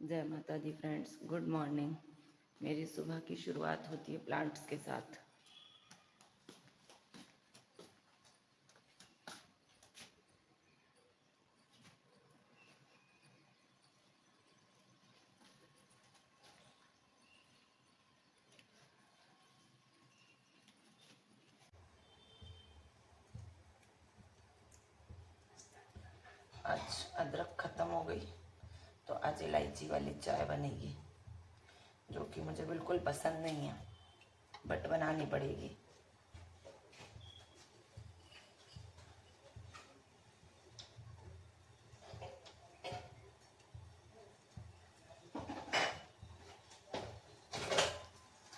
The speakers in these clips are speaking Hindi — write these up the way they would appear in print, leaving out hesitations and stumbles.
जय माता दी फ्रेंड्स, गुड मॉर्निंग। मेरी सुबह की शुरुआत होती है प्लांट्स के साथ। आज अदरक ख़त्म हो गई तो आज इलायची वाली चाय बनेगी, जो कि मुझे बिल्कुल पसंद नहीं है, बट बनानी पड़ेगी।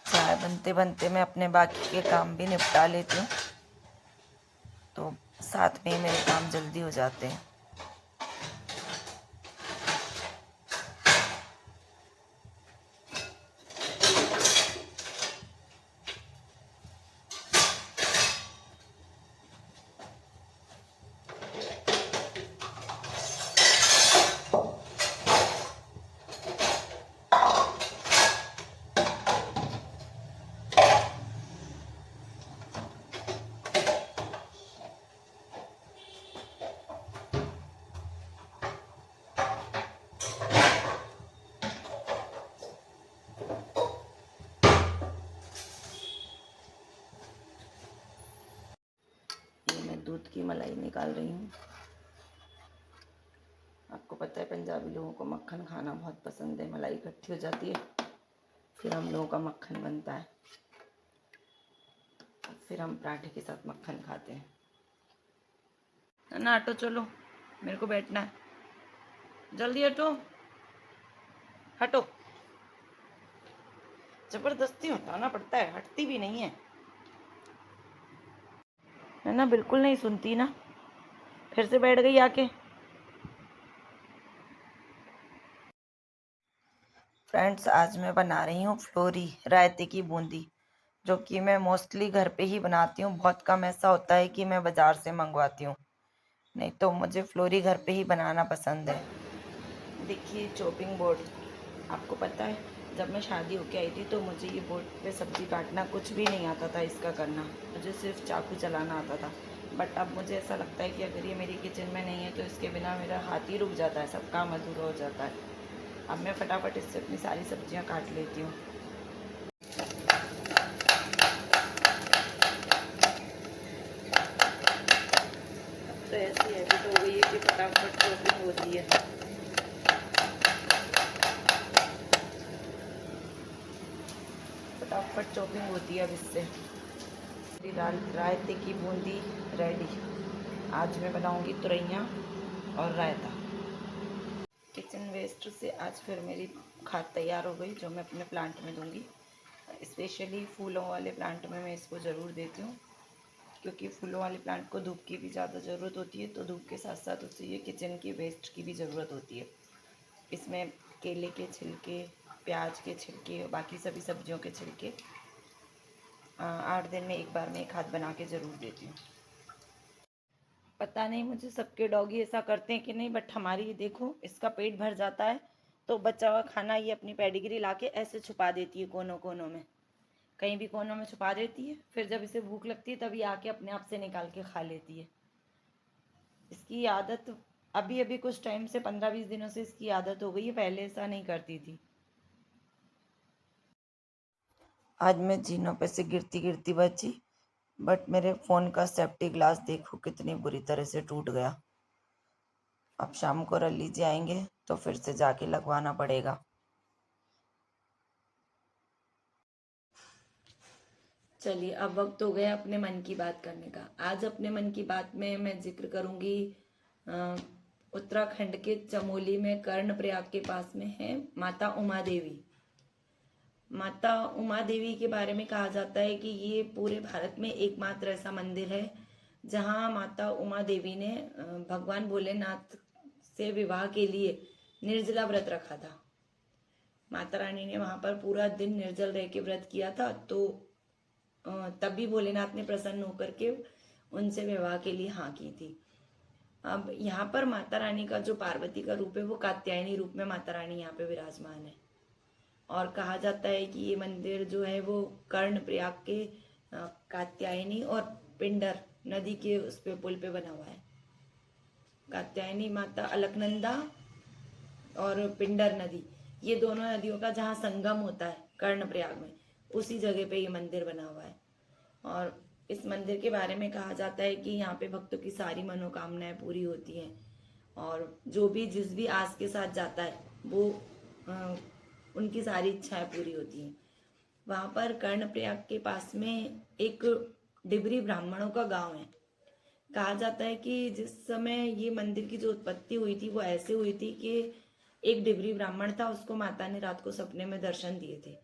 चाय बनते बनते मैं अपने बाकी के काम भी निपटा लेती हूँ, तो साथ में ही मेरे काम जल्दी हो जाते हैं। ये मैं दूध की मलाई निकाल रही हूँ। आपको पता है पंजाबी लोगों को मक्खन खाना बहुत पसंद है। मलाई इकट्ठी हो जाती है, फिर हम लोगों का मक्खन बनता है, फिर हम पराठे के साथ मक्खन खाते हैं। ना हटो, चलो मेरे को बैठना है, जल्दी हटो हटो। जबरदस्ती हटाना पड़ता है, हटती भी नहीं है ना, बिल्कुल नहीं सुनती ना, फिर से बैठ गई आके। फ्रेंड्स, आज मैं बना रही हूँ फ्लोरी रायते की बूंदी, जो कि मैं मोस्टली घर पे ही बनाती हूँ। बहुत कम ऐसा होता है कि मैं बाज़ार से मंगवाती हूँ, नहीं तो मुझे फ्लोरी घर पे ही बनाना पसंद है। देखिए चॉपिंग बोर्ड, आपको पता है जब मैं शादी होके आई थी तो मुझे ये बोर्ड पे सब्ज़ी काटना कुछ भी नहीं आता था। इसका करना मुझे सिर्फ चाकू चलाना आता था, बट अब मुझे ऐसा लगता है कि अगर ये मेरी किचन में नहीं है तो इसके बिना मेरा हाथ ही रुक जाता है, सब काम अधूरा हो जाता है। अब मैं फटाफट इससे अपनी सारी सब्जियां काट लेती हूँ। तो ऐसी हैबिट हो गई है कि फटाफट चॉपिंग होती है। फटाफट चॉपिंग होती है अब इससे। मेरी रायते की बूंदी रेडी। आज मैं बनाऊंगी तुरैया और रायता। किचन वेस्ट से आज फिर मेरी खाद तैयार हो गई, जो मैं अपने प्लांट में दूंगी। स्पेशली फूलों वाले प्लांट में मैं इसको ज़रूर देती हूँ, क्योंकि फूलों वाले प्लांट को धूप की भी ज़्यादा ज़रूरत होती है, तो धूप के साथ साथ उसे ये किचन की वेस्ट की भी ज़रूरत होती है। इसमें केले के छिलके, प्याज के छिलके, बाकी सभी सब्जियों के छिलके 8 दिन में एक बार मैं खाद बना के ज़रूर देती हूँ। पता नहीं मुझे सबके डॉगी ऐसा करते हैं कि नहीं, बट हमारी ये देखो, इसका पेट भर जाता है तो बचा हुआ खाना ये अपनी पेडिग्री ला के ऐसे छुपा देती है कोनों कोनों में, कहीं भी कोनों में छुपा देती है। फिर जब इसे भूख लगती है तभी आके अपने आप से निकाल के खा लेती है। इसकी आदत अभी अभी कुछ टाइम से 15-20 दिनों से इसकी आदत हो गई है, पहले ऐसा नहीं करती थी। आज मैं जीनों पे से गिरती गिरती बची, बट मेरे फ़ोन का सेफ्टी ग्लास देखो कितनी बुरी तरह से टूट गया। अब शाम को रलीजी जाएंगे तो फिर से जाके लगवाना पड़ेगा। चलिए, अब वक्त हो गया अपने मन की बात करने का। आज अपने मन की बात में मैं जिक्र करूंगी उत्तराखंड के चमोली में कर्णप्रयाग के पास में है माता उमा देवी। माता उमा देवी के बारे में कहा जाता है कि ये पूरे भारत में एकमात्र ऐसा मंदिर है जहाँ माता उमा देवी ने भगवान भोलेनाथ से विवाह के लिए निर्जला व्रत रखा था। माता रानी ने वहां पर पूरा दिन निर्जल रह के व्रत किया था, तो तभी भोलेनाथ ने प्रसन्न होकर के उनसे विवाह के लिए हाँ की थी। अब यहाँ पर माता रानी का जो पार्वती का रूप है वो कात्यायनी रूप में माता रानी यहाँ पे विराजमान है। और कहा जाता है कि ये मंदिर जो है वो कर्ण प्रयाग के कात्यायनी और पिंडर नदी के उस पे पुल पे बना हुआ है। कात्यायनी माता अलकनंदा और पिंडर नदी, ये दोनों नदियों का जहाँ संगम होता है कर्णप्रयाग में, उसी जगह पे ये मंदिर बना हुआ है। और इस मंदिर के बारे में कहा जाता है कि यहाँ पे भक्तों की सारी मनोकामनाएं पूरी होती हैं और जो भी जिस भी आस के साथ जाता है वो उनकी सारी इच्छाएं पूरी होती हैं। वहाँ पर कर्णप्रयाग के पास में एक डिबरी ब्राह्मणों का गांव है। कहा जाता है कि जिस समय ये मंदिर की जो उत्पत्ति हुई थी वो ऐसे हुई थी कि एक डिबरी ब्राह्मण था, उसको माता ने रात को सपने में दर्शन दिए थे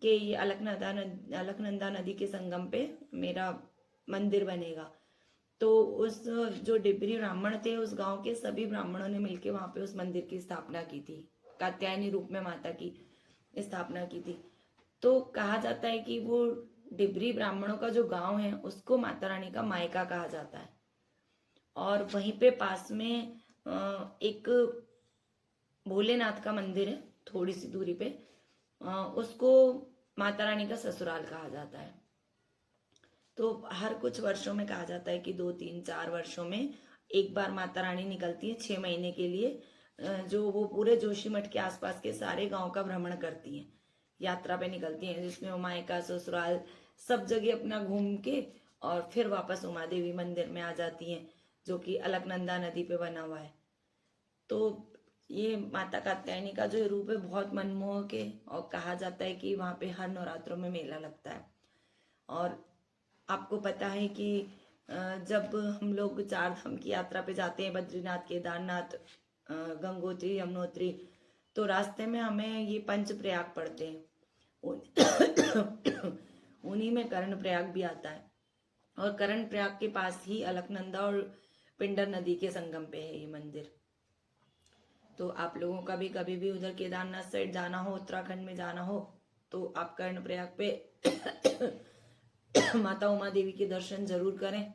कि ये अलकनंदा नदी के संगम पे मेरा मंदिर बनेगा। तो उस जो डिबरी ब्राह्मण थे उस गांव के सभी ब्राह्मणों ने मिलकर वहां पे उस मंदिर की स्थापना की थी, कात्यायनी रूप में माता की स्थापना की थी। तो कहा जाता है कि वो डिबरी ब्राह्मणों का जो गांव है उसको माता रानी का मायका कहा जाता है। और वहीं पे पास में एक भोलेनाथ का मंदिर है थोड़ी सी दूरी पे, उसको माता रानी का ससुराल कहा जाता है। तो हर कुछ वर्षों में कहा जाता है कि 2 3 4 वर्षों में एक बार माता रानी निकलती है 6 महीने के लिए, जो वो पूरे जोशीमठ के आसपास के सारे गांव का भ्रमण करती हैं, यात्रा पे निकलती हैं, जिसमें वो मायका ससुराल सब जगह अपना घूम के और फिर वापस उमा देवी मंदिर में आ जाती हैं जो कि अलकनंदा नदी पे बना हुआ है। तो ये माता कात्यायनी का जो रूप है बहुत मनमोहक है और कहा जाता है कि वहाँ पे हर नवरात्रों में मेला लगता है। और आपको पता है कि जब हम लोग 4 धाम की यात्रा पे जाते हैं, बद्रीनाथ, केदारनाथ, गंगोत्री, यमुनोत्री, तो रास्ते में हमें ये पंच प्रयाग पड़ते हैं। उन्हीं में कर्ण प्रयाग भी आता है और कर्ण प्रयाग के पास ही अलकनंदा और पिंडर नदी के संगम पे है ये मंदिर। तो आप लोगों का भी कभी भी उधर केदारनाथ साइड जाना हो, उत्तराखंड में जाना हो, तो आप कर्ण प्रयाग पे माता उमा देवी के दर्शन जरूर करें।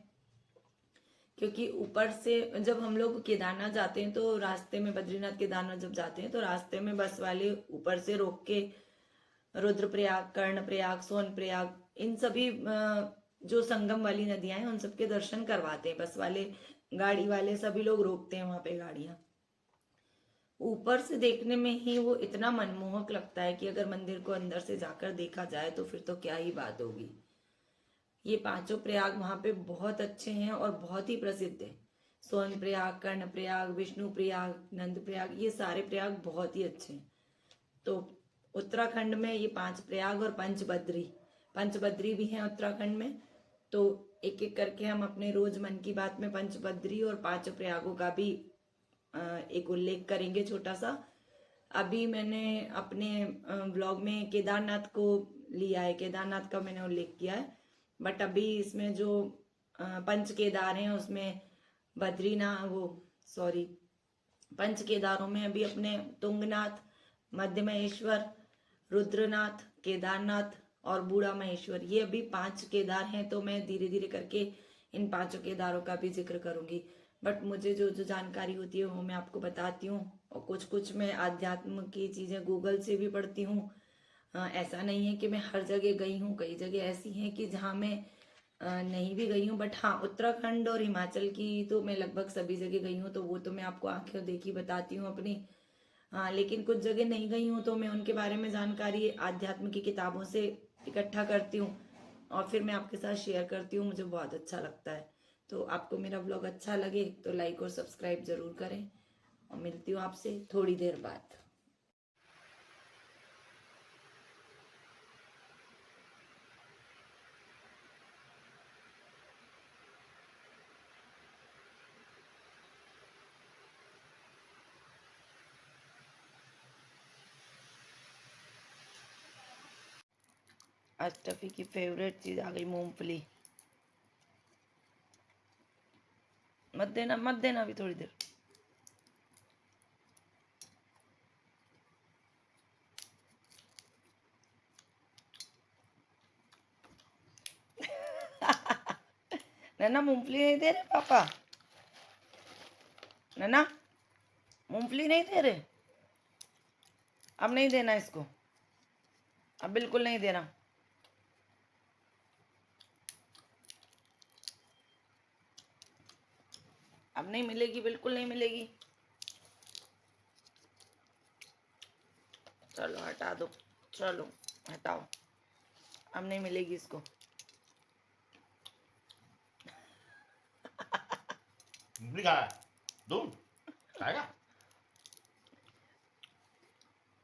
क्योंकि ऊपर से जब हम लोग केदारनाथ जाते हैं तो रास्ते में, बद्रीनाथ केदारनाथ जब जाते हैं तो रास्ते में बस वाले ऊपर से रोक के रुद्रप्रयाग, कर्णप्रयाग, सोनप्रयाग, इन सभी जो संगम वाली नदियां हैं उन सबके दर्शन करवाते हैं। बस वाले, गाड़ी वाले सभी लोग रोकते हैं वहां पे गाड़ियां। ऊपर से देखने में ही वो इतना मनमोहक लगता है कि अगर मंदिर को अंदर से जाकर देखा जाए तो फिर तो क्या ही बात होगी। ये पांचों प्रयाग वहां पे बहुत अच्छे हैं और बहुत ही प्रसिद्ध है। सोन प्रयाग, कर्ण प्रयाग, विष्णु प्रयाग, नंद प्रयाग, ये सारे प्रयाग बहुत ही अच्छे हैं। तो उत्तराखंड में ये 5 प्रयाग और पंचबद्री भी हैं उत्तराखंड में। तो एक एक करके हम अपने रोज मन की बात में पंचबद्री और 5 प्रयागों का भी एक उल्लेख करेंगे छोटा सा। अभी मैंने अपने ब्लॉग में केदारनाथ को लिया है, केदारनाथ का मैंने उल्लेख किया है, बट अभी इसमें जो पंच केदार हैं उसमें बद्रीनाथ, वो सॉरी, पंच केदारों में अभी अपने तुंगनाथ, मध्य महेश्वर, रुद्रनाथ, केदारनाथ और बूढ़ा महेश्वर, ये अभी 5 केदार हैं। तो मैं धीरे धीरे करके इन 5 केदारों का भी जिक्र करूंगी। बट मुझे जो जो जानकारी होती है वो मैं आपको बताती हूँ। और कुछ कुछ मैं आध्यात्म की चीजें गूगल से भी पढ़ती हूँ। ऐसा नहीं है कि मैं हर जगह गई हूँ, कई जगह ऐसी हैं कि जहाँ मैं नहीं भी गई हूँ। बट हाँ, उत्तराखंड और हिमाचल की तो मैं लगभग सभी जगह गई हूँ, तो वो तो मैं आपको आंखें देखी बताती हूँ अपनी। हाँ, लेकिन कुछ जगह नहीं गई हूँ तो मैं उनके बारे में जानकारी आध्यात्म की किताबों से इकट्ठा करती हूँ और फिर मैं आपके साथ शेयर करती हूँ। मुझे बहुत अच्छा लगता है। तो आपको मेरा ब्लॉग अच्छा लगे तो लाइक और सब्सक्राइब जरूर करें और मिलती हूँ आपसे थोड़ी देर बाद। आज टफी की फेवरेट चीज आ गई, मूंगफली। मत देना, मत देना अभी थोड़ी देर। नैना मूंगफली नहीं दे रहे पापा। नैना मूंगफली नहीं दे रहे? अब नहीं देना इसको, अब बिल्कुल नहीं देना। अब नहीं मिलेगी, बिल्कुल नहीं मिलेगी। चलो हटा दो, चलो हटाओ, अब नहीं मिलेगी इसको। मूंगफली खा दूं खाएगा?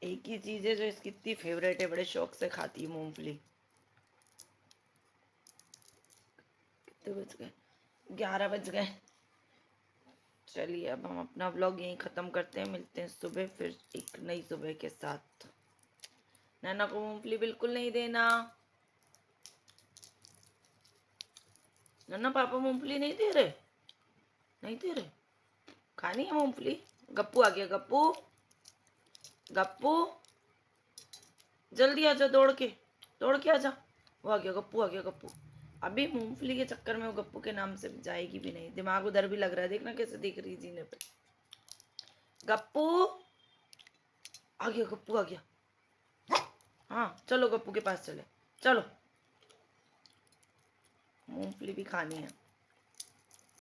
एक ही चीज है जो इसकी इतनी फेवरेट है, बड़े शौक से खाती है मूंगफली। कितने बज गए? 11 बज गए। चलिए अब हम अपना व्लॉग यहीं ख़त्म करते हैं, मिलते हैं सुबह फिर एक नई सुबह के साथ। नैना को मूंगफली बिल्कुल नहीं देना। नन्ना पापा मूंगफली नहीं दे रहे, नहीं दे रहे। खानी है मूंगफली? गप्पू आ गया, गप्पू गप्पू जल्दी आजा, दौड़ के आजा। वो आ गया, गप्पू आ गया, गप्पू। अभी मूंगफली के चक्कर में वो गप्पू के नाम से जाएगी भी नहीं, दिमाग उधर भी लग रहा है, देखना कैसे देख रही जीने पे। गप्पू आ गया, गप्पू आ गया। हाँ चलो गप्पू के पास चले, चलो मूंगफली भी खानी है।